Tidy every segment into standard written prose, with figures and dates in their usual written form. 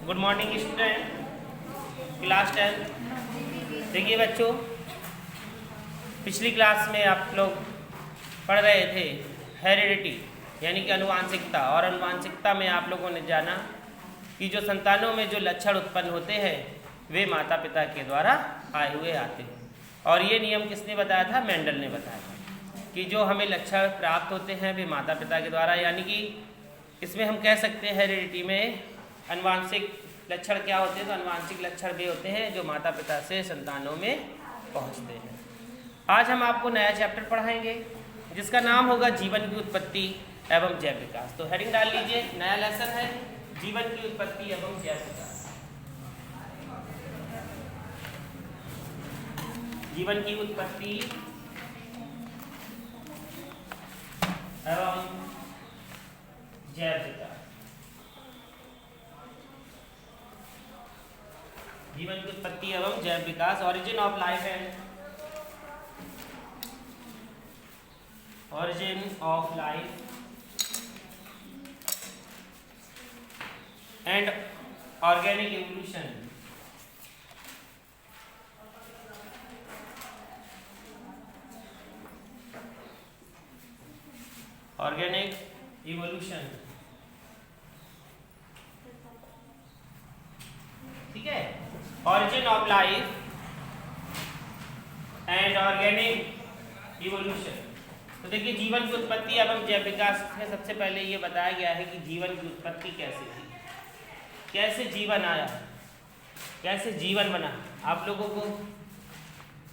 Good morning student, class 10। देखिए बच्चों, पिछली क्लास में आप लोग पढ़ रहे थे हेरिडिटी यानी कि अनुवांशिकता, और अनुवांशिकता में आप लोगों ने जाना कि जो संतानों में जो लक्षण उत्पन्न होते हैं वे माता पिता के द्वारा आए हुए आते हैं। और ये नियम किसने बताया था? मेंडल ने बताया था कि जो हमें लक्षण प्राप्त होते हैं वे माता पिता के द्वारा, यानी कि इसमें हम कह सकते हैं हेरिडिटी में अनुवांशिक लक्षण क्या होते हैं? तो अनुवांशिक लक्षण वे होते हैं जो माता पिता से संतानों में पहुंचते हैं। आज हम आपको नया चैप्टर पढ़ाएंगे जिसका नाम होगा जीवन की उत्पत्ति एवं जैव विकास। तो हेडिंग डाल लीजिए, नया लेसन है जीवन की उत्पत्ति एवं जैव विकास। जीवन की उत्पत्ति एवं जैव विकास। जीवन की उत्पत्ति एवं जैव विकास, origin of life and organic evolution. Organic evolution, ठीक है। Origin of life and organic evolution. तो देखिए, जीवन की उत्पत्ति एवं जैव विकास में सबसे पहले ये बताया गया है कि जीवन की उत्पत्ति कैसे थी, कैसे जीवन आया, कैसे जीवन बना। आप लोगों को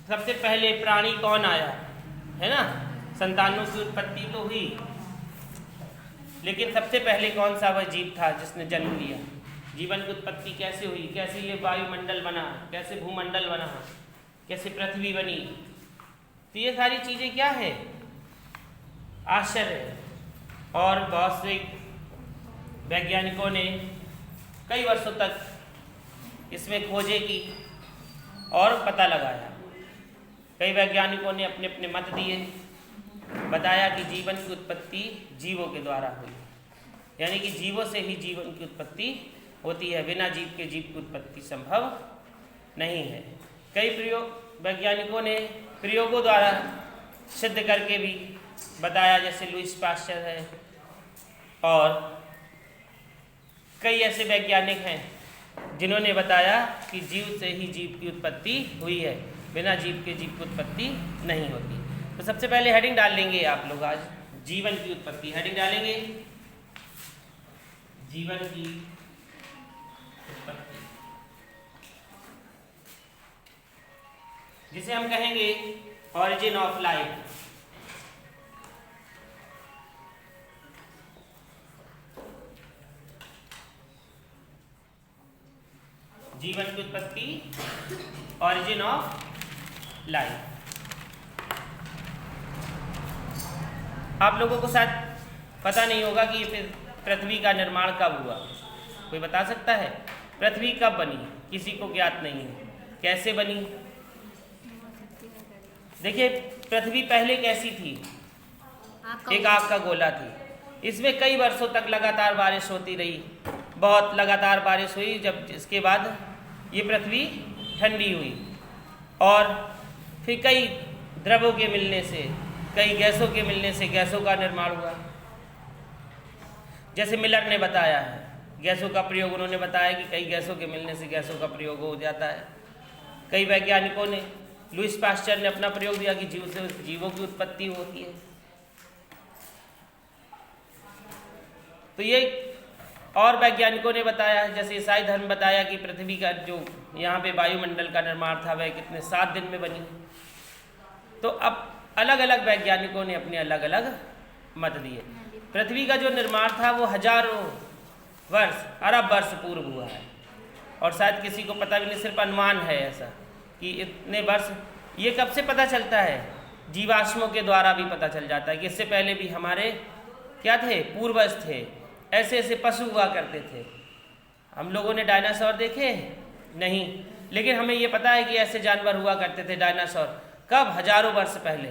सबसे पहले प्राणी कौन आया है ना? संतानों की उत्पत्ति तो हुई, लेकिन सबसे पहले कौन सा वह जीव था जिसने जन्म लिया? जीवन की उत्पत्ति कैसे हुई, कैसे ये वायुमंडल बना, कैसे भूमंडल बना, कैसे पृथ्वी बनी। तो ये सारी चीज़ें क्या है? आश्चर्य। और बहुत से वैज्ञानिकों ने कई वर्षों तक इसमें खोजें की और पता लगाया। कई वैज्ञानिकों ने अपने अपने मत दिए, बताया कि जीवन की उत्पत्ति जीवों के द्वारा हुई, यानी कि जीवों से ही जीवन की उत्पत्ति होती है, बिना जीव के जीव की उत्पत्ति संभव नहीं है। कई वैज्ञानिकों ने प्रयोगों द्वारा सिद्ध करके भी बताया, जैसे लुईस पाश्चर है, और कई ऐसे वैज्ञानिक हैं जिन्होंने बताया कि जीव से ही जीव की उत्पत्ति हुई है, बिना जीव के जीव की उत्पत्ति नहीं होती। तो सबसे पहले हेडिंग डाल लेंगे आप लोग आज, जीवन की उत्पत्ति। हेडिंग डालेंगे जीवन की उत्पत्ति, जिसे हम कहेंगे ऑरिजिन ऑफ लाइफ। जीवन की उत्पत्ति, ऑरिजिन ऑफ लाइफ। आप लोगों को शायद पता नहीं होगा कि ये पृथ्वी का निर्माण कब हुआ। कोई बता सकता है पृथ्वी कब बनी? किसी को ज्ञात नहीं है। कैसे बनी? देखिए, पृथ्वी पहले कैसी थी? एक आग का गोला थी। इसमें कई वर्षों तक लगातार बारिश होती रही, बहुत लगातार बारिश हुई। जब इसके बाद ये पृथ्वी ठंडी हुई और फिर कई द्रवों के मिलने से, कई गैसों के मिलने से गैसों का निर्माण हुआ। जैसे मिलर ने बताया है, गैसों का प्रयोग उन्होंने बताया कि कई गैसों के मिलने से गैसों का प्रयोग हो जाता है। कई वैज्ञानिकों ने, लुईस पाश्चर ने अपना प्रयोग दिया कि जीव से जीवों की उत्पत्ति होती है। तो ये और वैज्ञानिकों ने बताया, जैसे ईसाई धर्म बताया कि पृथ्वी का जो यहाँ पे वायुमंडल का निर्माण था वह कितने 7 दिन में बनी। तो अब अलग अलग वैज्ञानिकों ने अपने अलग अलग मत दिए। पृथ्वी का जो निर्माण था वो हजारों वर्ष, अरब वर्ष पूर्व हुआ है, और शायद किसी को पता भी नहीं, सिर्फ अनुमान है ऐसा कि इतने वर्ष। ये कब से पता चलता है? जीवाश्मों के द्वारा भी पता चल जाता है कि इससे पहले भी हमारे क्या थे? पूर्वज थे, ऐसे ऐसे पशु हुआ करते थे। हम लोगों ने डायनासोर देखे नहीं, लेकिन हमें ये पता है कि ऐसे जानवर हुआ करते थे डायनासोर। कब? हजारों वर्ष पहले।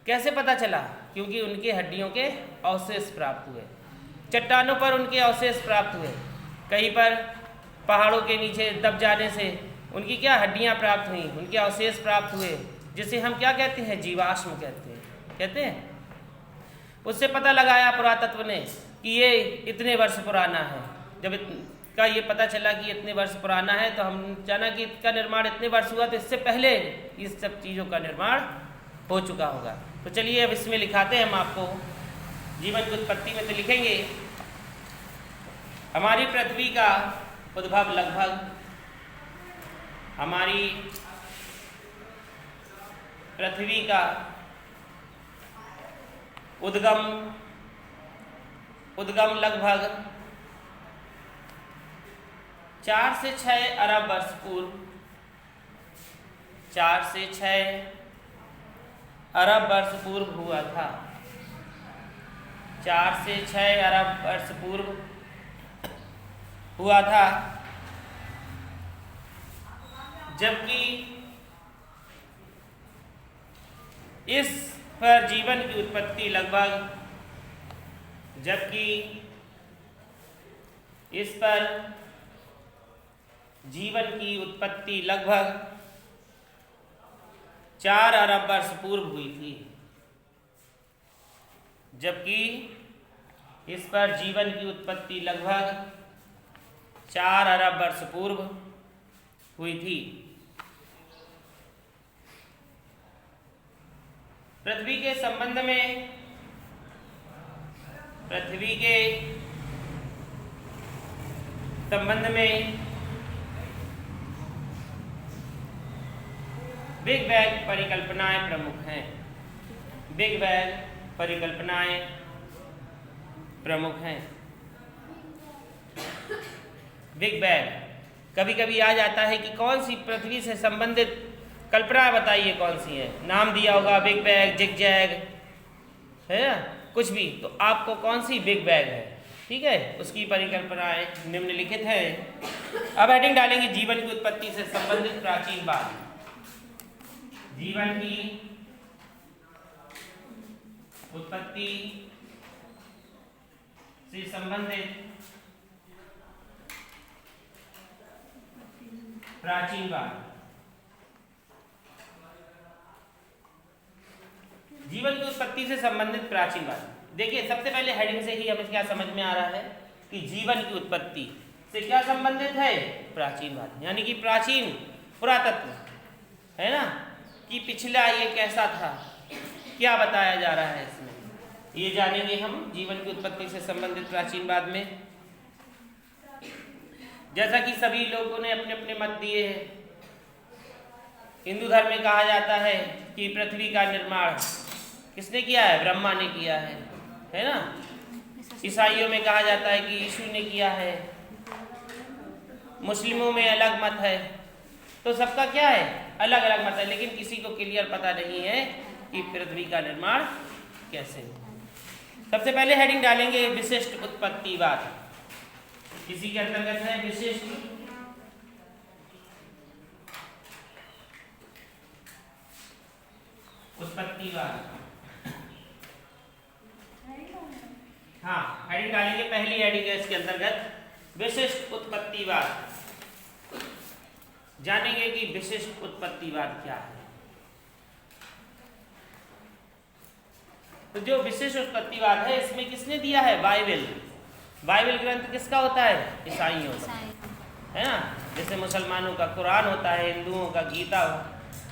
कैसे पता चला? क्योंकि उनके हड्डियों के अवशेष प्राप्त हुए, चट्टानों पर उनके अवशेष प्राप्त हुए, कहीं पर पहाड़ों के नीचे दब जाने से उनकी क्या हड्डियां प्राप्त हुई, उनके अवशेष प्राप्त हुए, जिसे हम क्या कहते हैं, जीवाश्म कहते हैं। उससे पता लगाया पुरातत्व ने कि ये इतने वर्ष पुराना है। जब का ये पता चला कि इतने वर्ष पुराना है तो हम जाना कि इसका निर्माण इतने वर्ष हुआ, तो इससे पहले इस सब चीज़ों का निर्माण हो चुका होगा। तो चलिए अब इसमें लिखाते हैं हम आपको जीवन की उत्पत्ति में। तो लिखेंगे हमारी पृथ्वी का उद्भव लगभग, हमारी पृथ्वी का उद्गम लगभग 4 से 6 अरब वर्ष पूर्व, 4 से 6 अरब वर्ष पूर्व हुआ था। 4 से 6 अरब वर्ष पूर्व हुआ था, जबकि इस पर जीवन की उत्पत्ति लगभग, जबकि इस पर जीवन की उत्पत्ति लगभग 4 अरब वर्ष पूर्व हुई थी। जबकि इस पर जीवन की उत्पत्ति लगभग 4 अरब वर्ष पूर्व हुई थी। पृथ्वी के संबंध में, पृथ्वी के संबंध में बिग बैंग परिकल्पनाएं प्रमुख हैं। बिग बैंग परिकल्पनाएं प्रमुख हैं। बिग बैंग कभी कभी आ जाता है कि कौन सी पृथ्वी से संबंधित कल्पना बताइए, कौन सी है। नाम दिया होगा बिग बैंग, जिग जैग, है ना, कुछ भी, तो आपको कौन सी बिग बैंग है, ठीक है, उसकी परिकल्पनाएं निम्नलिखित है। अब हेडिंग डालेंगे जीवन की उत्पत्ति से संबंधित प्राचीन बात। जीवन की उत्पत्ति से संबंधित प्राचीन बात। जीवन की उत्पत्ति से संबंधित प्राचीन बात। देखिए सबसे पहले हेडिंग से ही हमें क्या समझ में आ रहा है कि जीवन की उत्पत्ति से क्या संबंधित है, प्राचीन बात, यानी कि प्राचीन पुरातत्व, है ना, कि पिछला ये कैसा था, क्या बताया जा रहा है इसमें, ये जानेंगे हम जीवन की उत्पत्ति से संबंधित प्राचीन बाद में। जैसा कि सभी लोगों ने अपने अपने मत दिए हैं। हिंदू धर्म में कहा जाता है कि पृथ्वी का निर्माण किसने किया है, ब्रह्मा ने किया है ना। ईसाइयों में कहा जाता है कि यीशु ने किया है। मुस्लिमों में अलग मत है। तो सबका क्या है, अलग अलग मत है, लेकिन किसी को क्लियर पता नहीं है कि पृथ्वी का निर्माण कैसे हो। सबसे पहले हेडिंग डालेंगे विशिष्ट उत्पत्तिवाद। इसी के अंतर्गत है विशिष्ट उत्पत्तिवाद। हाँ, हेडिंग डालेंगे, पहली हेडिंग है इसके अंतर्गत विशिष्ट उत्पत्तिवाद। जानेंगे कि विशिष्ट उत्पत्तिवाद क्या है। तो जो विशिष्ट उत्पत्तिवाद है इसमें किसने दिया है, बाइबल। बाइबल ग्रंथ किसका होता है, ईसाइयों का, है ना। जैसे मुसलमानों का कुरान होता है, हिंदुओं का गीता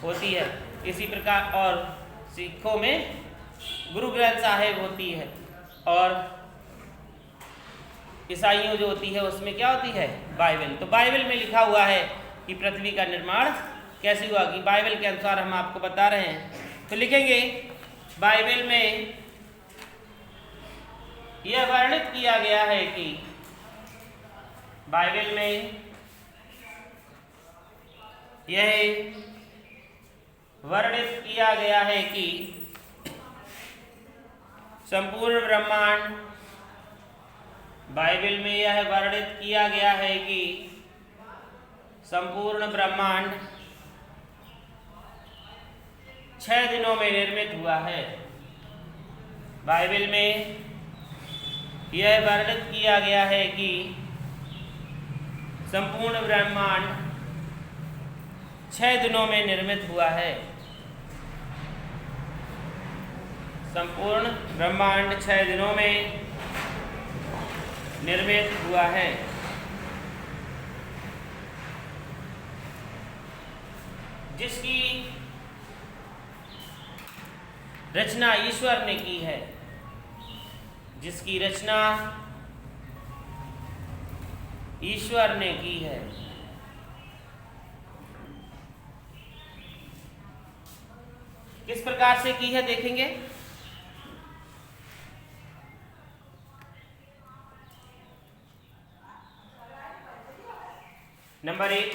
होती है, इसी प्रकार और सिखों में गुरु ग्रंथ साहिब होती है, और ईसाइयों जो होती है उसमें क्या होती है, बाइबल। तो बाइबल में लिखा हुआ है कि पृथ्वी का निर्माण कैसे हुआ, कि बाइबल के अनुसार हम आपको बता रहे हैं। तो लिखेंगे बाइबल में यह वर्णित किया गया है कि, बाइबल में यह वर्णित किया गया है कि संपूर्ण ब्रह्मांड, बाइबल में यह वर्णित किया गया है कि संपूर्ण ब्रह्मांड 6 दिनों में निर्मित हुआ है। बाइबल में यह वर्णित किया गया है कि संपूर्ण ब्रह्मांड 6 दिनों में निर्मित हुआ है। संपूर्ण ब्रह्मांड 6 दिनों में निर्मित हुआ है। जिसकी रचना ईश्वर ने की है। जिसकी रचना ईश्वर ने की है। किस प्रकार से की है देखेंगे। नंबर 1,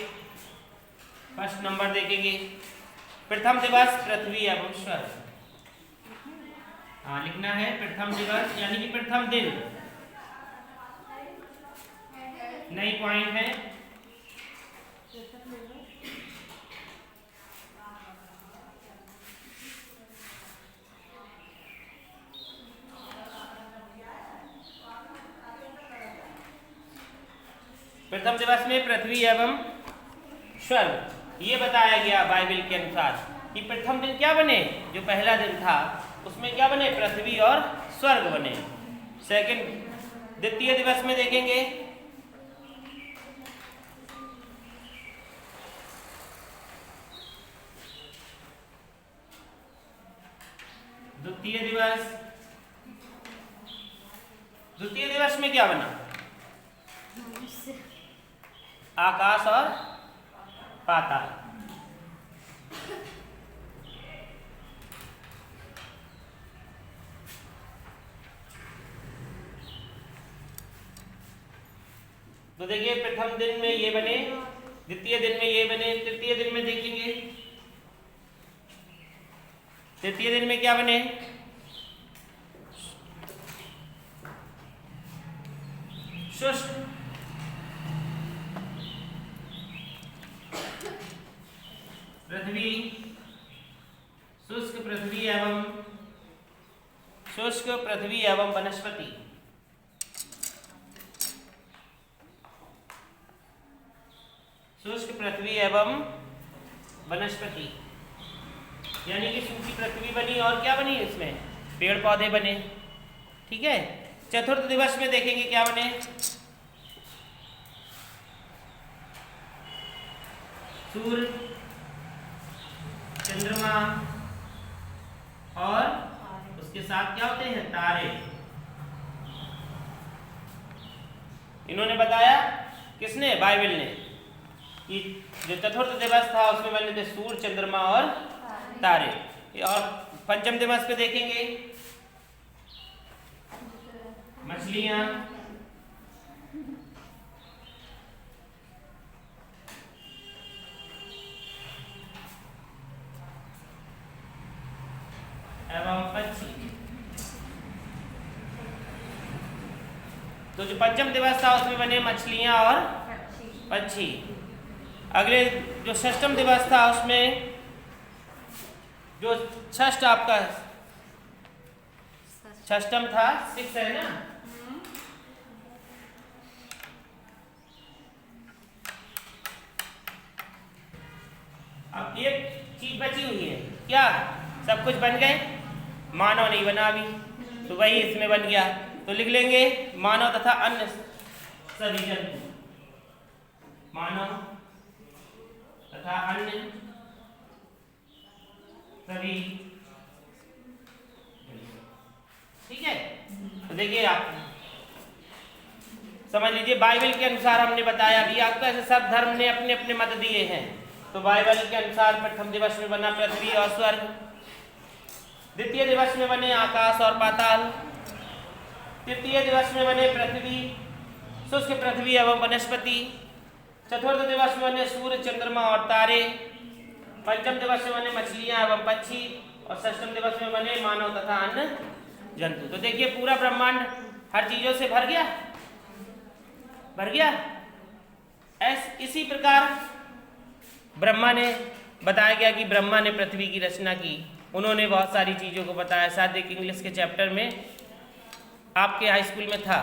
फर्स्ट नंबर देखेंगे, प्रथम दिवस पृथ्वी एवं स्वर्ग। हाँ, लिखना है प्रथम दिवस यानी कि प्रथम दिन। नई पॉइंट है। प्रथम दिवस में पृथ्वी एवं स्वर्ग ये बताया गया बाइबल के अनुसार कि प्रथम दिन क्या बने, जो पहला दिन था उसमें क्या बने, पृथ्वी और स्वर्ग बने। सेकंड द्वितीय दिवस में देखेंगे, द्वितीय दिवस में क्या बना, आकाश और पाताल। तो देखिए प्रथम दिन में ये बने, द्वितीय दिन में ये बने, तृतीय दिन में देखेंगे, तृतीय दिन में क्या बने, शुष्क पृथ्वी, शुष्क पृथ्वी एवं वनस्पति। शुष्क पृथ्वी एवं वनस्पति यानी कि सूखी पृथ्वी बनी और क्या बनी, इसमें पेड़ पौधे बने। ठीक है। चतुर्थ दिवस में देखेंगे क्या बने, सूर्य, चंद्रमा और उसके साथ क्या होते हैं, तारे। इन्होंने बताया, किसने, बाइबल ने, कि जो चतुर्थ दिवस था उसमें बने थे सूर्य, चंद्रमा और तारे। और पंचम दिवस पे देखेंगे मछलियां, एवं पक्षी। तो जो पंचम दिवस था उसमें बने मछलियां और पक्षी। अगले जो षष्ठम दिवस था उसमें जो षष्ठ आपका षष्ठम था, 6 है ना, अब एक चीज बची हुई है, क्या, सब कुछ बन गए, मानव नहीं बना अभी, तो वही इसमें बन गया। तो लिख लेंगे मानव तथा अन्य सभी जंतु, मानव तथा अन्य सभी। ठीक है। तो देखिए आप समझ लीजिए, बाइबल के अनुसार हमने बताया अभी आपको, ऐसे सब धर्म ने अपने अपने मत दिए हैं। तो बाइबल के अनुसार प्रथम दिवस में बना पृथ्वी और स्वर्ग, द्वितीय दिवस में बने आकाश और पाताल, तृतीय दिवस में बने पृथ्वी, शुष्क पृथ्वी एवं वनस्पति, चतुर्थ दिवस में बने सूर्य, चंद्रमा और तारे, पंचम दिवस में बने मछलियां एवं पक्षी, और षष्ठम दिवस में बने मानव तथा अन्य जंतु। तो देखिए पूरा ब्रह्मांड हर चीजों से भर गया। इसी प्रकार ब्रह्मा ने बताया गया कि ब्रह्मा ने पृथ्वी की रचना की। उन्होंने बहुत सारी चीज़ों को बताया। शायद एक इंग्लिश के चैप्टर में आपके हाई स्कूल में था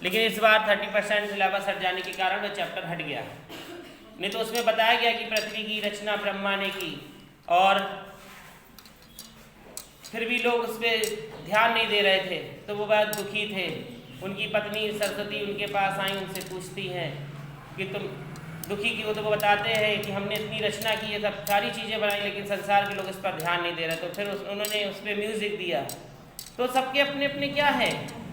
लेकिन इस बार 30% सिलेबस हट जाने के कारण वह चैप्टर हट गया। नहीं तो उसमें बताया गया कि पृथ्वी की रचना ब्रह्मा ने की, और फिर भी लोग उस पर ध्यान नहीं दे रहे थे, तो वो बहुत दुखी थे। उनकी पत्नी सरस्वती उनके पास आई, उनसे पूछती हैं कि तुम दुखी की, वो तो वो बताते हैं कि हमने इतनी रचना की है, सब सारी चीज़ें बनाई, लेकिन संसार के लोग इस पर ध्यान नहीं दे रहे। तो फिर उन्होंने उस पर म्यूज़िक दिया। तो सबके अपने अपने क्या है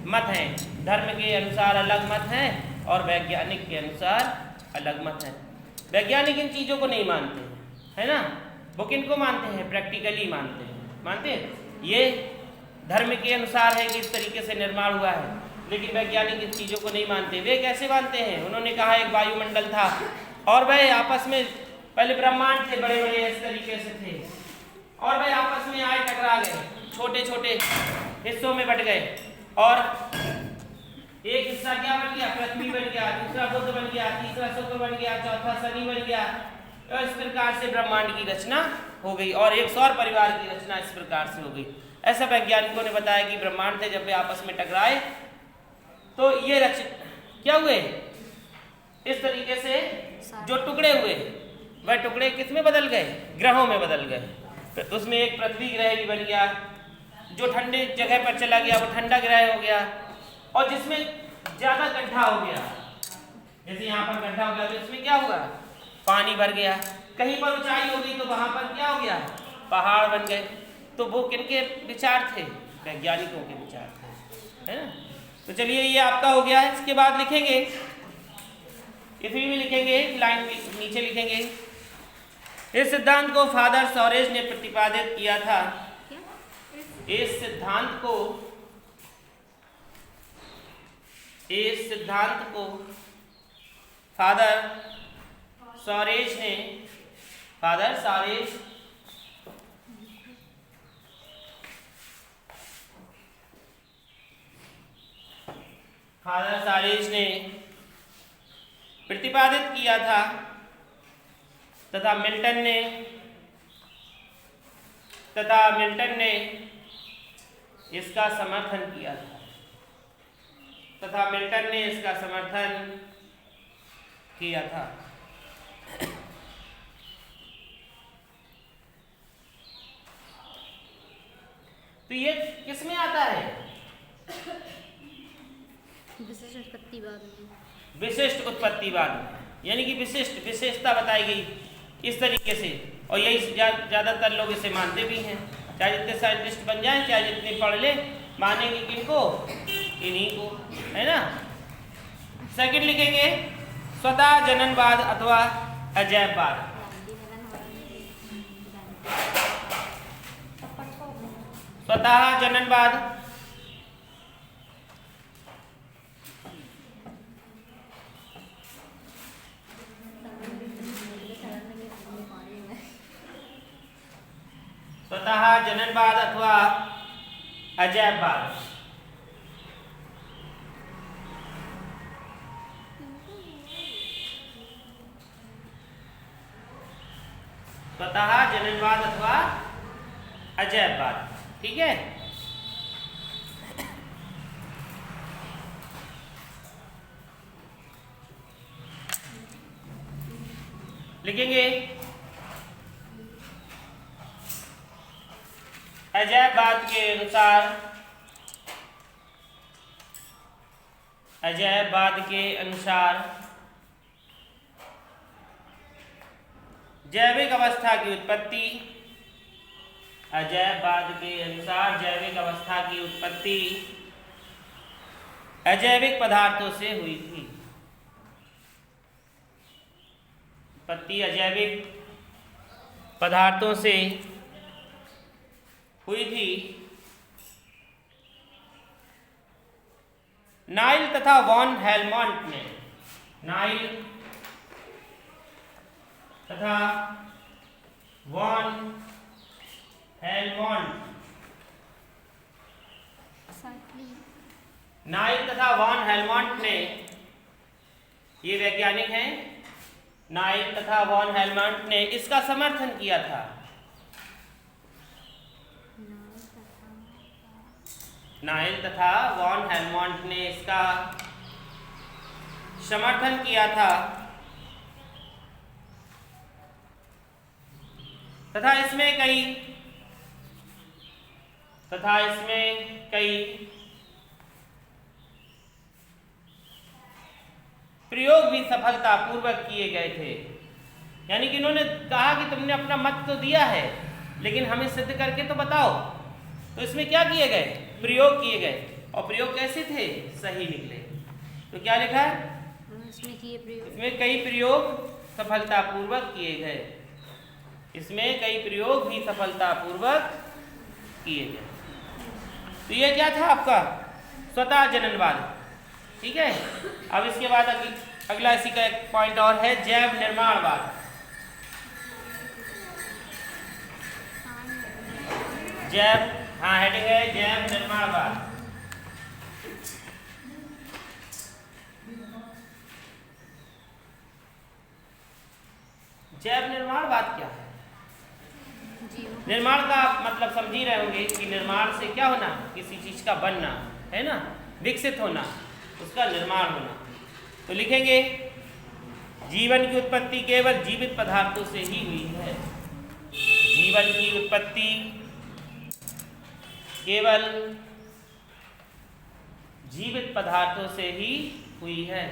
मत हैं, धर्म के अनुसार अलग मत हैं और वैज्ञानिक के अनुसार अलग मत हैं। वैज्ञानिक इन चीज़ों को नहीं मानते हैं, है ना। वो किन को मानते हैं? प्रैक्टिकली मानते हैं ये धर्म के अनुसार है कि इस तरीके से निर्माण हुआ है, लेकिन वैज्ञानिक इन चीज़ों को नहीं मानते। वे कैसे मानते हैं? उन्होंने कहा एक वायुमंडल था और वह आपस में पहले ब्रह्मांड थे, बड़े बड़े इस तरीके से थे, और वह आपस में आए टकरा गए, छोटे छोटे हिस्सों में बट गए, और एक हिस्सा क्या बन गया? पृथ्वी बन गया, दूसरा बुध बन गया, तीसरा शुक्र बन गया, चौथा शनि बन गया। और इस प्रकार से ब्रह्मांड की रचना हो गई और एक सौर परिवार की रचना इस प्रकार से हो गई। ऐसा वैज्ञानिकों ने बताया कि ब्रह्मांड थे, जब वे आपस में टकराए तो ये क्या हुए? इस तरीके से जो टुकड़े हुए वह टुकड़े किस में बदल गए? ग्रहों में बदल गए। तो उसमें एक पृथ्वी ग्रह भी बन गया, जो ठंडे जगह पर चला गया वो ठंडा ग्रह हो गया, और जिसमें ज्यादा गड्ढा हो गया, जैसे यहाँ पर गड्ढा हो गया तो इसमें क्या हुआ? पानी भर गया। कहीं पर ऊंचाई हो गई तो वहां पर क्या हो गया? पहाड़ बन गए। तो वो किनके विचार थे? वैज्ञानिकों के विचार थे, है ना। तो चलिए ये आपका हो गया। इसके बाद लिखेंगे, पृथ्वी में लिखेंगे, लाइन नीचे लिखेंगे, इस सिद्धांत को फादर सॉरेज ने प्रतिपादित किया था। इस सिद्धांत को फादर सॉरेज ने प्रतिपादित किया था तथा मिल्टन ने इसका समर्थन किया था। तो ये किस में आता है? विशिष्ट उत्पत्तिवाद में, यानी कि विशेषता बताई गई इस तरीके से, और यही ज्यादातर लोग इसे मानते भी हैं। चाहे जितने साइंटिस्ट बन जाएं, चाहे जितने पढ़ ले, मानेंगे किनको? इन्हीं को, है ना। सेकंड लिखेंगे, स्वतः जननवाद अथवा अजैबवाद। स्वतः जननवाद अथवा अजैबवाद। स्वतः जननवाद अथवा अजैबवाद, ठीक है। लिखेंगे, अजैबवाद के अनुसार जैविक अवस्था की उत्पत्ति, अजैविक पदार्थों से हुई थी। उत्पत्ति अजैविक पदार्थों से हुई थी। नाइल तथा वॉन हेलमॉन्ट ने ये वैज्ञानिक हैं, नाइल तथा वॉन हेलमॉन्ट ने इसका समर्थन किया था। नाइल तथा वॉन हेलमॉन्ट ने इसका समर्थन किया था तथा इसमें कई प्रयोग भी सफलतापूर्वक किए गए थे। यानी कि इन्होंने कहा कि तुमने अपना मत तो दिया है, लेकिन हमें सिद्ध करके तो बताओ। तो इसमें क्या किए गए? प्रयोग किए गए। और प्रयोग कैसे थे? सही निकले। तो क्या लिखा है इसमें कई प्रयोग सफलतापूर्वक किए गए। इसमें कई प्रयोग भी सफलतापूर्वक किए गए। तो ये क्या था आपका? स्वतः जननवाद। ठीक है। अब इसके बाद अगला इसी का एक पॉइंट और है, जैव निर्माणवाद। हेडिंग है जैव निर्माणवाद। जैव निर्माणवाद क्या है? निर्माण का मतलब समझ ही रहे होंगे कि निर्माण से क्या होना? किसी चीज का बनना, है ना, विकसित होना, उसका निर्माण होना। तो लिखेंगे जीवन की उत्पत्ति केवल जीवित पदार्थों से ही हुई है। जीवन की उत्पत्ति केवल जीवित पदार्थों से ही हुई है।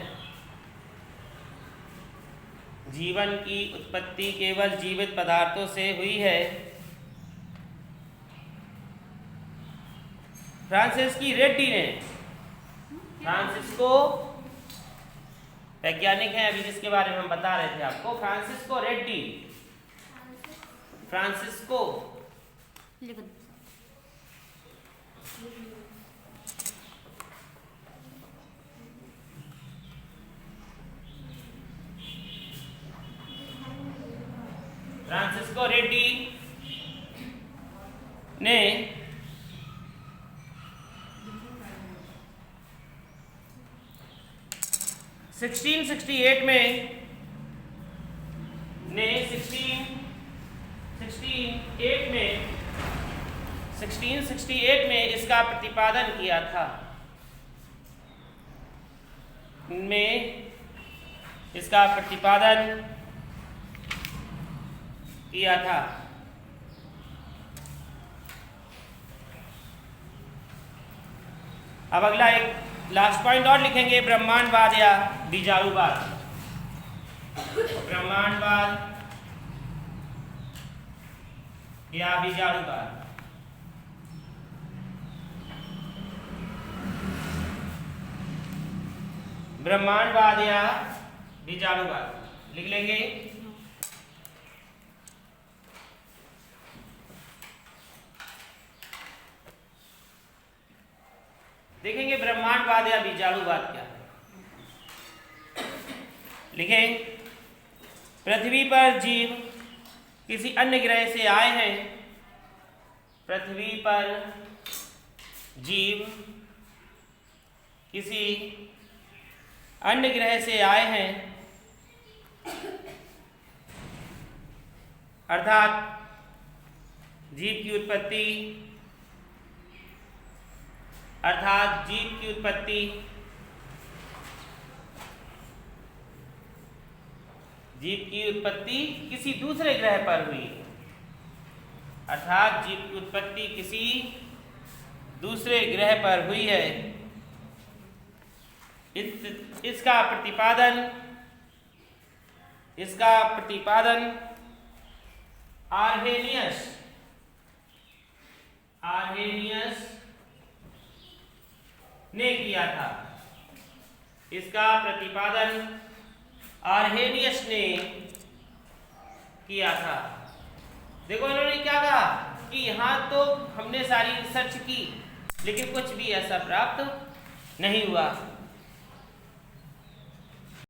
जीवन की उत्पत्ति केवल जीवित पदार्थों से हुई है। फ्रांसिस्को वैज्ञानिक हैं अभी जिसके बारे में हम बता रहे थे आपको, फ्रांसिस्को रेड्डी ने 1668 में इसका प्रतिपादन किया था। अब अगला एक लास्ट पॉइंट और लिखेंगे, ब्रह्मांडवाद या बीजाणुवाद। ब्रह्मांडवाद या बीजाणुवाद। ब्रह्मांडवाद या बीजाणुवाद लिख लेंगे। देखेंगे ब्रह्मांडवाद या बीजाणुवाद क्या है। लिखें, पृथ्वी पर जीव किसी अन्य ग्रह से आए हैं। पृथ्वी पर जीव किसी अन्य ग्रह से आए हैं, अर्थात जीव की उत्पत्ति किसी दूसरे ग्रह पर हुई। अर्थात जीव की उत्पत्ति किसी दूसरे ग्रह पर हुई है। इसका प्रतिपादन आर्हेनियस ने किया था। इसका प्रतिपादन आर्हेनियस ने किया था। देखो इन्होंने क्या कहा कि यहाँ तो हमने सारी रिसर्च की, लेकिन कुछ भी ऐसा प्राप्त नहीं हुआ।